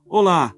Olá,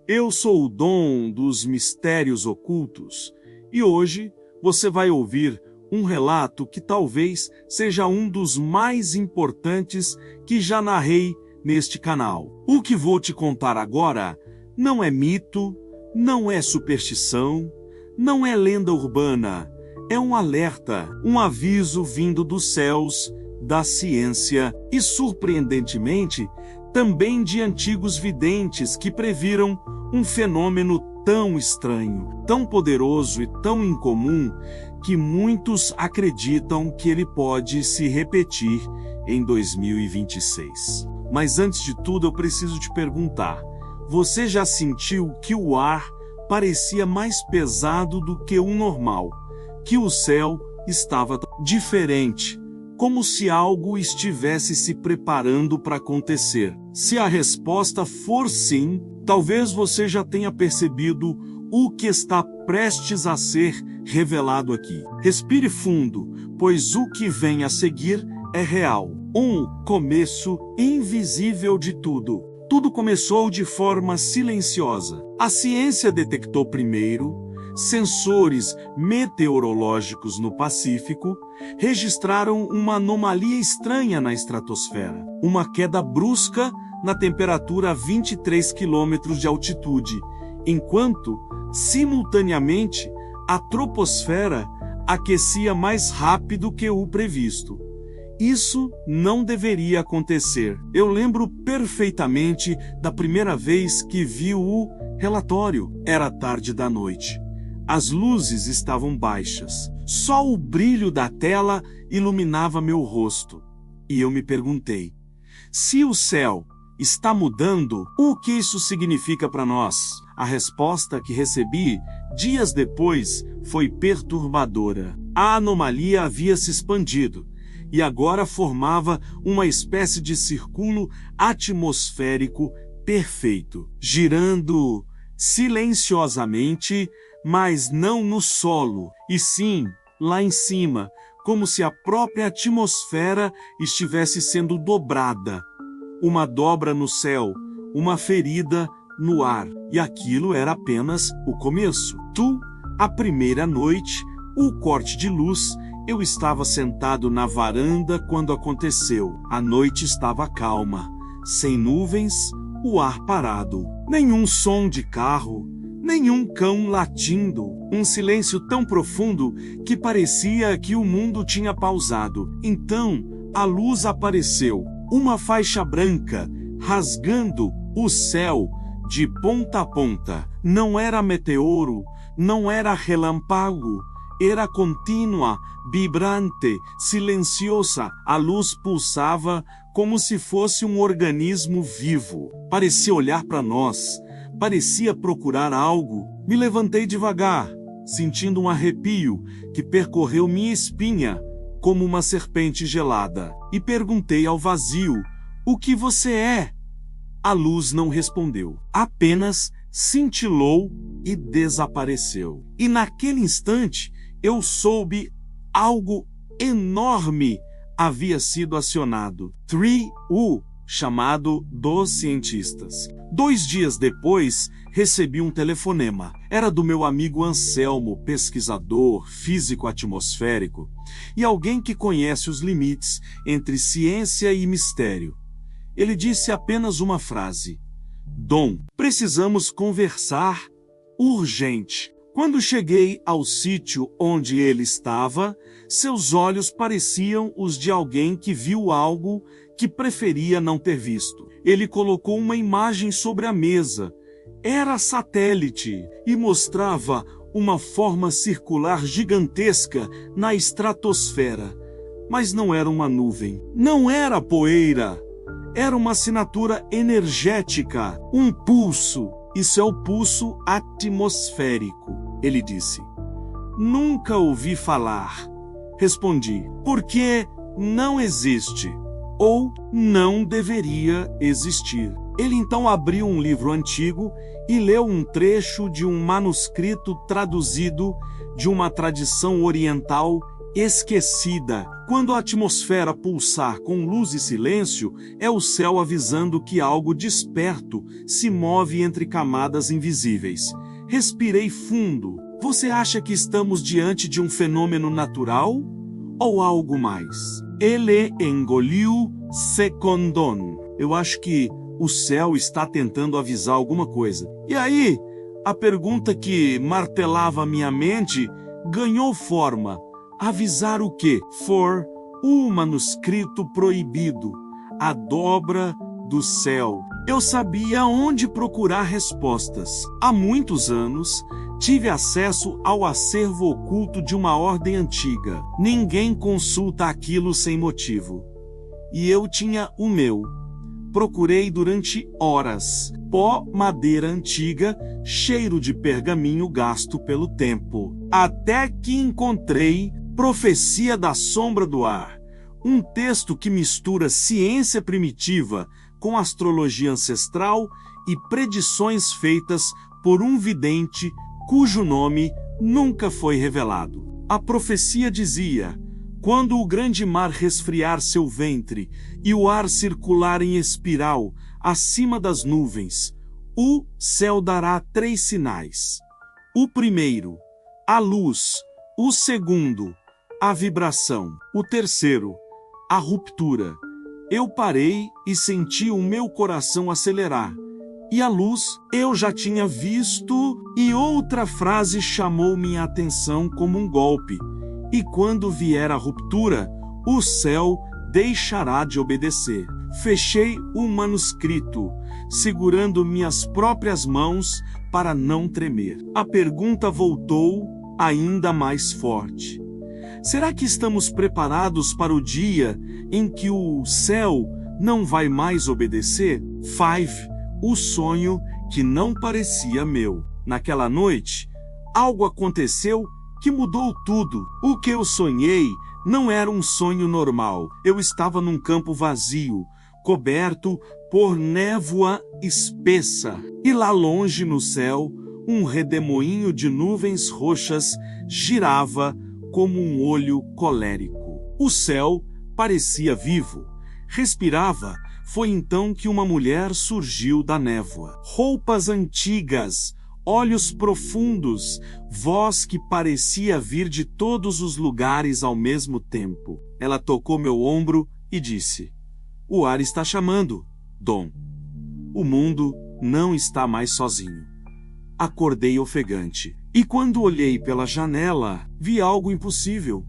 eu sou o Dom dos Mistérios Ocultos e hoje você vai ouvir um relato que talvez seja um dos mais importantes que já narrei neste canal. O que vou te contar agora não é mito, não é superstição, não é lenda urbana, é um alerta, um aviso vindo dos céus, da ciência e, surpreendentemente, também de antigos videntes que previram um fenômeno tão estranho, tão poderoso e tão incomum que muitos acreditam que ele pode se repetir em 2026. Mas antes de tudo, eu preciso te perguntar: você já sentiu que o ar parecia mais pesado do que o normal? Que o céu estava diferente? Como se algo estivesse se preparando para acontecer? Se a resposta for sim, talvez você já tenha percebido o que está prestes a ser revelado aqui. Respire fundo, pois o que vem a seguir é real. Um começo invisível de tudo. Tudo começou de forma silenciosa. A ciência detectou primeiro sensores meteorológicos no Pacífico registraram uma anomalia estranha na estratosfera, uma queda brusca na temperatura a 23 quilômetros de altitude, enquanto, simultaneamente, a troposfera aquecia mais rápido que o previsto. Isso não deveria acontecer. Eu lembro perfeitamente da primeira vez que vi o relatório. Era tarde da noite. As luzes estavam baixas. Só o brilho da tela iluminava meu rosto. E eu me perguntei: se o céu está mudando, o que isso significa para nós? A resposta que recebi dias depois foi perturbadora. A anomalia havia se expandido e agora formava uma espécie de círculo atmosférico perfeito, girando silenciosamente, mas não no solo, e sim lá em cima, como se a própria atmosfera estivesse sendo dobrada. Uma dobra no céu, uma ferida no ar, e aquilo era apenas o começo. A primeira noite, o corte de luz, eu estava sentado na varanda quando aconteceu. A noite estava calma, sem nuvens, o ar parado. Nenhum som de carro, nenhum cão latindo. Um silêncio tão profundo que parecia que o mundo tinha pausado. Então, a luz apareceu. Uma faixa branca, rasgando o céu de ponta a ponta. Não era meteoro, não era relâmpago. Era contínua, vibrante, silenciosa. A luz pulsava como se fosse um organismo vivo. Parecia olhar para nós, parecia procurar algo. Me levantei devagar, sentindo um arrepio que percorreu minha espinha como uma serpente gelada. E perguntei ao vazio: o que você é? A luz não respondeu, apenas cintilou e desapareceu. E naquele instante, eu soube algo enorme havia sido acionado. 3U, chamado dos cientistas. 2 dias depois, recebi um telefonema. Era do meu amigo Anselmo, pesquisador, físico atmosférico, e alguém que conhece os limites entre ciência e mistério. Ele disse apenas uma frase: Dom, precisamos conversar urgente. Quando cheguei ao sítio onde ele estava, seus olhos pareciam os de alguém que viu algo que preferia não ter visto. Ele colocou uma imagem sobre a mesa. Era satélite e mostrava uma forma circular gigantesca na estratosfera. Mas não era uma nuvem, não era poeira. Era uma assinatura energética, um pulso. Isso é o pulso atmosférico. Ele disse. Nunca ouvi falar. Respondi, porque não existe, ou não deveria existir. Ele então abriu um livro antigo e leu um trecho de um manuscrito traduzido de uma tradição oriental esquecida. Quando a atmosfera pulsar com luz e silêncio, é o céu avisando que algo desperto se move entre camadas invisíveis. Respirei fundo. Você acha que estamos diante de um fenômeno natural ou algo mais? Ele engoliu secondon. Eu acho que o céu está tentando avisar alguma coisa. E aí, a pergunta que martelava minha mente ganhou forma. Avisar o quê? For o manuscrito proibido, a dobra do céu. Eu sabia onde procurar respostas. Há muitos anos, tive acesso ao acervo oculto de uma ordem antiga. Ninguém consulta aquilo sem motivo. E eu tinha o meu. Procurei durante horas. Pó, madeira antiga, cheiro de pergaminho gasto pelo tempo. Até que encontrei Profecia da Sombra do Ar. Um texto que mistura ciência primitiva com astrologia ancestral e predições feitas por um vidente cujo nome nunca foi revelado. A profecia dizia: quando o grande mar resfriar seu ventre e o ar circular em espiral acima das nuvens, o céu dará 3 sinais. O primeiro, a luz. O segundo, a vibração. O terceiro, a ruptura. Eu parei e senti o meu coração acelerar. E a luz eu já tinha visto, e outra frase chamou minha atenção como um golpe. E quando vier a ruptura, o céu deixará de obedecer. Fechei o manuscrito, segurando minhas próprias mãos para não tremer. A pergunta voltou ainda mais forte. Será que estamos preparados para o dia em que o céu não vai mais obedecer? 5. O sonho que não parecia meu. Naquela noite, algo aconteceu que mudou tudo. O que eu sonhei não era um sonho normal. Eu estava num campo vazio, coberto por névoa espessa. E lá longe no céu, um redemoinho de nuvens roxas girava como um olho colérico. O céu parecia vivo, respirava. Foi então que uma mulher surgiu da névoa. Roupas antigas, olhos profundos, voz que parecia vir de todos os lugares ao mesmo tempo. Ela tocou meu ombro e disse: "O ar está chamando, Dom. O mundo não está mais sozinho." Acordei ofegante. E quando olhei pela janela, vi algo impossível.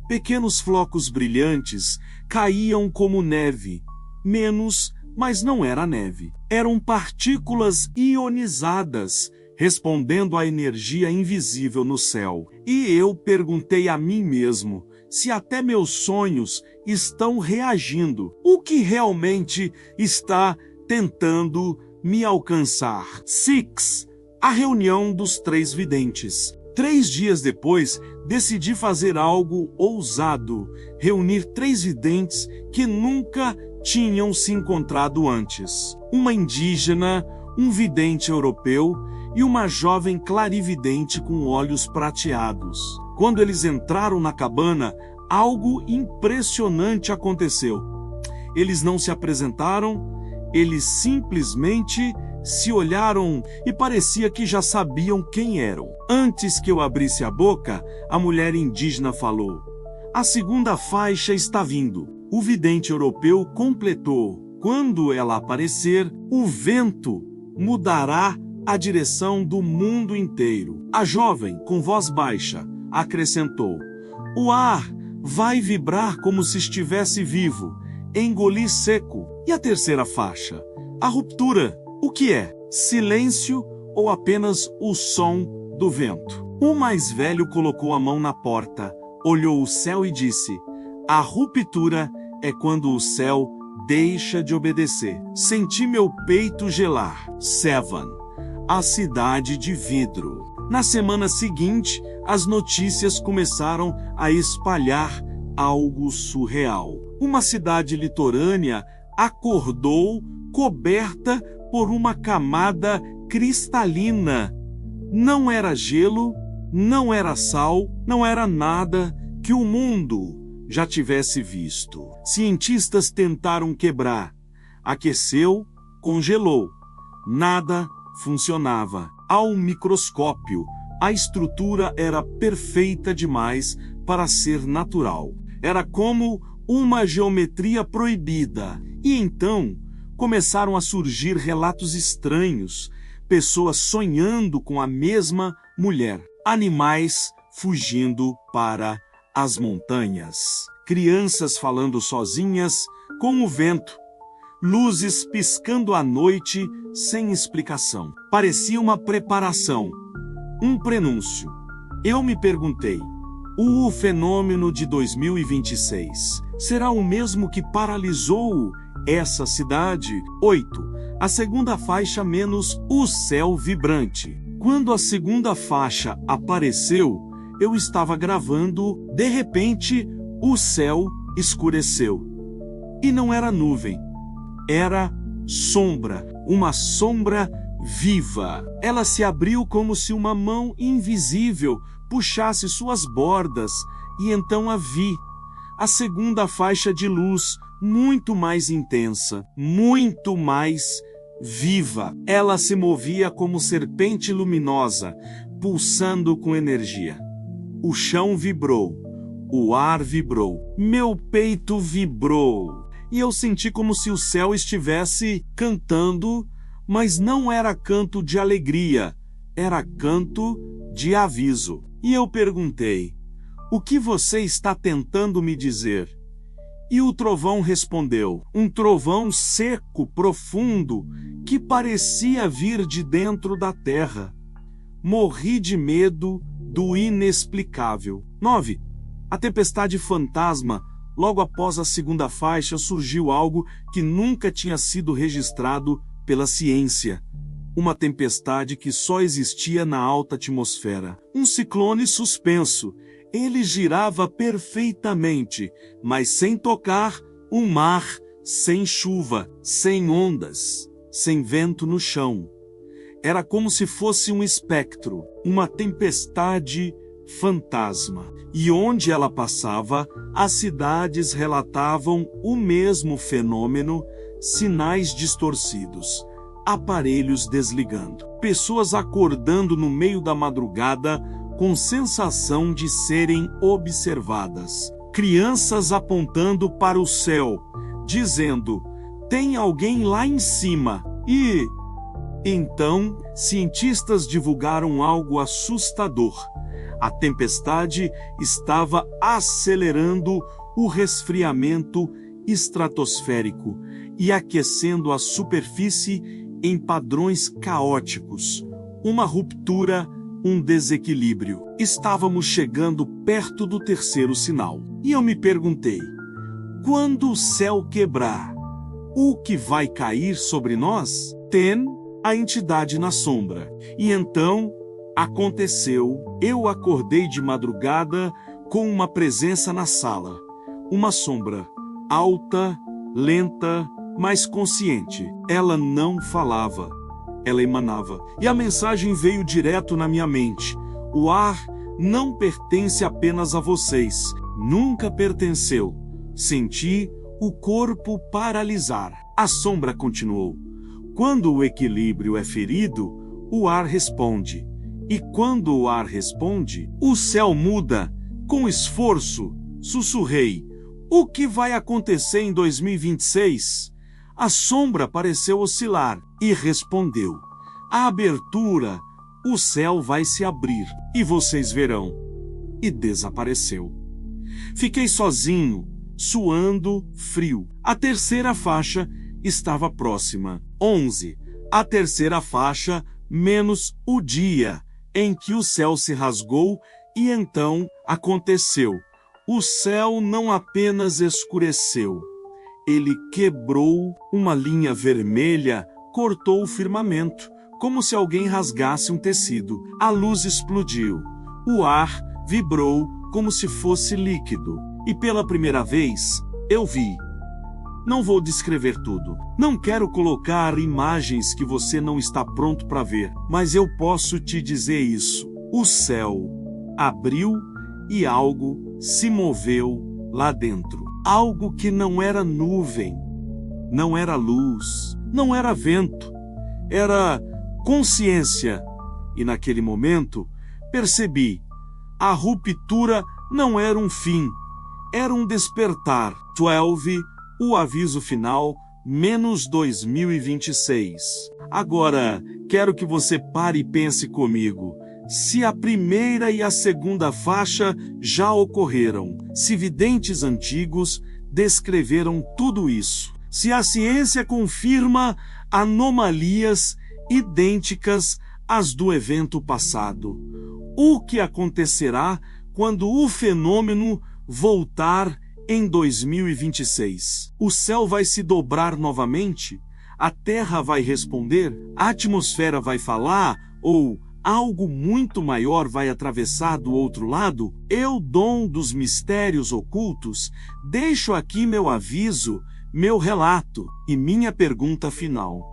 Pequenos flocos brilhantes caíam como neve. Menos, mas não era neve. Eram partículas ionizadas, respondendo à energia invisível no céu. E eu perguntei a mim mesmo se até meus sonhos estão reagindo. O que realmente está tentando me alcançar? 6. A reunião dos 3 videntes. 3 dias depois, decidi fazer algo ousado. Reunir 3 videntes que nunca tinham se encontrado antes. Uma indígena, um vidente europeu e uma jovem clarividente com olhos prateados. Quando eles entraram na cabana, algo impressionante aconteceu. Eles não se apresentaram, eles simplesmente se olharam e parecia que já sabiam quem eram. Antes que eu abrisse a boca, a mulher indígena falou: "A segunda faixa está vindo." O vidente europeu completou: "Quando ela aparecer, o vento mudará a direção do mundo inteiro." A jovem, com voz baixa, acrescentou: "O ar vai vibrar como se estivesse vivo, engolir seco." E a terceira faixa? A ruptura. O que é? Silêncio ou apenas o som do vento? O mais velho colocou a mão na porta, olhou o céu e disse: "A ruptura é quando o céu deixa de obedecer." Senti meu peito gelar. 7. A cidade de vidro. Na semana seguinte, as notícias começaram a espalhar algo surreal. Uma cidade litorânea acordou coberta por uma camada cristalina. Não era gelo, não era sal, não era nada que o mundo já tivesse visto. Cientistas tentaram quebrar. Aqueceu, congelou. Nada funcionava. Ao microscópio, a estrutura era perfeita demais para ser natural. Era como uma geometria proibida. E então começaram a surgir relatos estranhos, pessoas sonhando com a mesma mulher, animais fugindo para as montanhas, crianças falando sozinhas com o vento, luzes piscando à noite sem explicação. Parecia uma preparação, um prenúncio. Eu me perguntei, o fenômeno de 2026 será o mesmo que paralisou essa cidade? 8. A segunda faixa menos o céu vibrante. Quando a segunda faixa apareceu, eu estava gravando, de repente, o céu escureceu. E não era nuvem, era sombra, uma sombra viva. Ela se abriu como se uma mão invisível puxasse suas bordas, e então a vi. A segunda faixa de luz, muito mais intensa, muito mais viva. Ela se movia como serpente luminosa, pulsando com energia. O chão vibrou, o ar vibrou, meu peito vibrou, e eu senti como se o céu estivesse cantando, mas não era canto de alegria, era canto de aviso. E eu perguntei, o que você está tentando me dizer? E o trovão respondeu, um trovão seco, profundo, que parecia vir de dentro da terra. Morri de medo do inexplicável. 9. A tempestade fantasma. Logo após a segunda faixa surgiu algo que nunca tinha sido registrado pela ciência. Uma tempestade que só existia na alta atmosfera. Um ciclone suspenso. Ele girava perfeitamente, mas sem tocar um mar, sem chuva, sem ondas, sem vento no chão. Era como se fosse um espectro, uma tempestade fantasma. E onde ela passava, as cidades relatavam o mesmo fenômeno, sinais distorcidos, aparelhos desligando, pessoas acordando no meio da madrugada com sensação de serem observadas, crianças apontando para o céu, dizendo, tem alguém lá em cima. E então, cientistas divulgaram algo assustador. A tempestade estava acelerando o resfriamento estratosférico e aquecendo a superfície em padrões caóticos. Uma ruptura, um desequilíbrio. Estávamos chegando perto do terceiro sinal. E eu me perguntei, quando o céu quebrar, o que vai cair sobre nós? Ten, a entidade na sombra. E então, aconteceu. Eu acordei de madrugada com uma presença na sala. Uma sombra, alta, lenta, mas consciente. Ela não falava. Ela emanava. E a mensagem veio direto na minha mente. O ar não pertence apenas a vocês. Nunca pertenceu. Senti o corpo paralisar. A sombra continuou. Quando o equilíbrio é ferido, o ar responde. E quando o ar responde, o céu muda. Com esforço, sussurrei. O que vai acontecer em 2026? A sombra pareceu oscilar e respondeu. A abertura, o céu vai se abrir e vocês verão. E desapareceu. Fiquei sozinho, suando frio. A terceira faixa estava próxima. 11. A terceira faixa menos o dia em que o céu se rasgou e então aconteceu. O céu não apenas escureceu, ele quebrou. Uma linha vermelha cortou o firmamento, como se alguém rasgasse um tecido. A luz explodiu. O ar vibrou como se fosse líquido. E pela primeira vez, eu vi. Não vou descrever tudo. Não quero colocar imagens que você não está pronto para ver, mas eu posso te dizer isso. O céu abriu e algo se moveu lá dentro. Algo que não era nuvem, não era luz, não era vento, era consciência. E naquele momento, percebi, a ruptura não era um fim, era um despertar. 12, o aviso final, menos 2026. Agora, quero que você pare e pense comigo. Se a primeira e a segunda faixa já ocorreram, se videntes antigos descreveram tudo isso, se a ciência confirma anomalias idênticas às do evento passado, o que acontecerá quando o fenômeno voltar em 2026? O céu vai se dobrar novamente? A Terra vai responder? A atmosfera vai falar? Ou algo muito maior vai atravessar do outro lado? Eu, Dom dos mistérios ocultos, deixo aqui meu aviso, meu relato e minha pergunta final.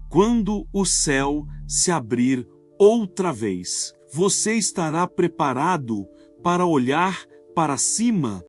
Quando o céu se abrir outra vez, você estará preparado para olhar para cima?